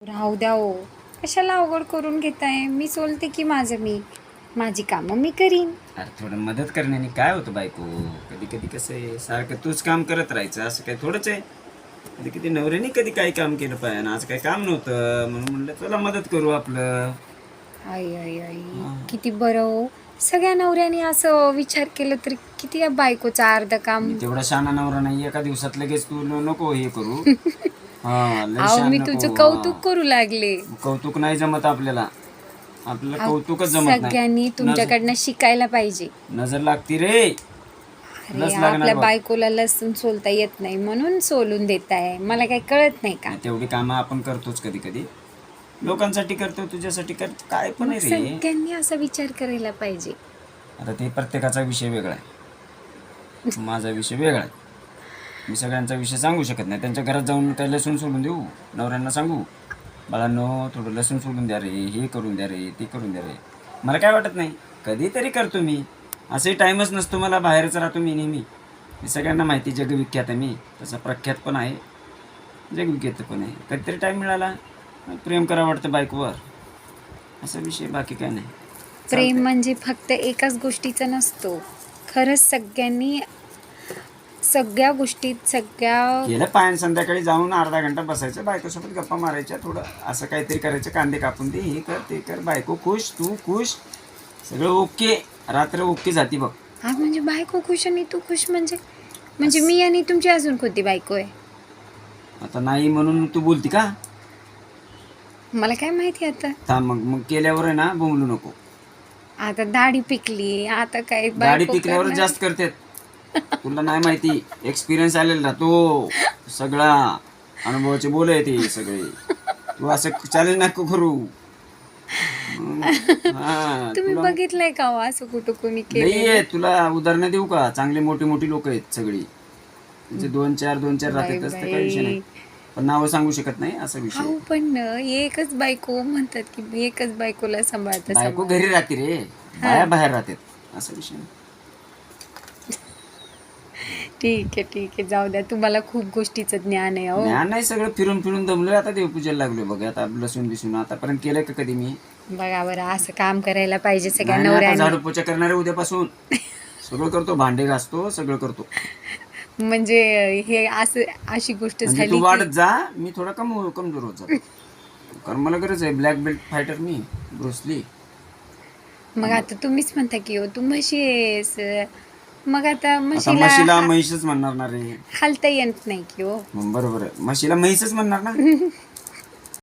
राहू द्या हो. कशाला अवघड करून घेताय? मी सोलते की माझी कामं मी करीन. अरे थोडं मदत करण्याने काय होतं बायको. कधी कधी कसं आहे, सारखं तूच काम करत राहायचं असं काही थोडंच आहे. कधी कधी नवऱ्याने कधी काही काम केलं पाहिजे आणि आज काही काम नव्हतं म्हणून म्हणलं चला मदत करू आपलं. आई आई आई हा. किती बरं हो. सगळ्या नवऱ्याने असं विचार केलं तर किती या बायकोचा अर्ध काम. मी तेवढा शहाणा नवरा नाही, एका दिवसात लगेच तू नको हे करू. हा लय अहो शहाण मी नको. तुझं कौतुक करू लागले. कौतुक नाही जमत आपल्याला. आपल्याला अहो, कौतुकच जमत नाही. सगळ्यांनी तुमच्याकडनं शिकायला पाहिजे. नजर लागती रे. अरे लस लागणार आपल्या बघ. बायकोला लसूण सोलता येत नाही म्हणून सोलून देताय. मला काही कळत नाही का? नाही, तेवढी कामं आपण करतोच कधी कधी. लोकांसाठी करतो, तुझ्यासाठी करतो, काय पण आहे रे. सगळ्यांनी असा विचार करायला पाहिजे. आता ते प्रत्येकाचा विषय वेगळा आहे. माझा विषय वेगळा आहे. मी सगळ्यांचा विषय सांगू शकत नाही. त्यांच्या घरात जाऊन काही लसूण सोडून देऊ, नवऱ्यांना सांगू बाळांनो थोडं लसूण सोडून द्या रे, हे करून द्या रे, ते करून द्या रे. मला काय वाटत नाही, कधीतरी करतो मी. असंही टाईमच नसतो मला, बाहेरच राहतो मी नेहमी. हे सगळ्यांना माहिती, जगविख्यात आहे मी. तसा प्रख्यात पण आहे, जगविख्यात पण आहे. कधीतरी टाईम मिळाला प्रेम करावं वाटतं बायकोवर, असा विषय, बाकी काय नाही. प्रेम म्हणजे फक्त एकाच गोष्टीचा नसतो. खरंच सगळ्यांनी सगळ्या गोष्टीत गेलं पायन संध्याकाळी जाऊन अर्धा घंटा बसायचं, बायकोसोबत गप्पा मारायच्या, थोडं असं काहीतरी करायचं, कांदे कापून दे, हे कर ते कर, बायको खुश, तू खुश, सगळं ओके, रात्र ओके जाती बघ. हा म्हणजे बायको खुश आणि तू खुश म्हणजे मी आणि तुमची अजून कोणती बायको आहे? आता नाही म्हणून तू बोलती का? मला काय माहिती आता. थांब मग केल्यावर आहे ना बोलू नको. आता दाढी पिकली, आता काय दाढी बायको पिकल्यावर करणार? जास्त करतात. तुला नाही माहिती, एक्सपिरियन्स आलेला तो सगळा, अनुभवाचे बोल आहे ते सगळे. तू असं चॅलेंज नको करू. तुम्ही बघितलंय का हो असं कुठं कोणी केलं? नाहीये, तुला उदाहरणं देऊ का? चांगली मोठी मोठी लोक आहेत सगळी, म्हणजे दोन चार राहतात, तसं काही विषय नाही. पण नावं सांगू शकत नाही, असा विषय. हो पण एकच बायको म्हणतात की एकच बायकोला सांभाळतात. बायको घरी राहते रे, बाया बाहेर राहतात, असा विषय नाही. ठीक आहे जाऊ द्या. तुम्हाला खूप गोष्टीचं ज्ञान आहे. हो ज्ञान नाही, सगळं फिरून फिरून दमलोय आता, देवपूजेला लागलोय बघ. आता लसूण बिसून आतापर्यंत केलंय का कधी मी? बघा बरं, असं काम करायला पाहिजे सगळ्या नाही, आता नवऱ्याने. झाडू पोचा करणारे उद्यापासून सगळं करतो, भांडे घासतो, सगळं करतो. म्हणजे हे असं अशी गोष्ट म्हणजे झाली तू की वाढत जा, मी थोडा कमजोर होत जातो. कारण मला गरज आहे, ब्लॅक बेल्ट फायटर मी, ब्रुसली. मग आता तुम्हीच म्हणता की हो तू म्हशी आहेस, मग आता आता म्हशीला म्हशीला म्हैसच म्हणणार ना रे. हालता येत नाही की हो. मग बरोबर आहे, म्हशीला म्हैसच म्हणणार ना.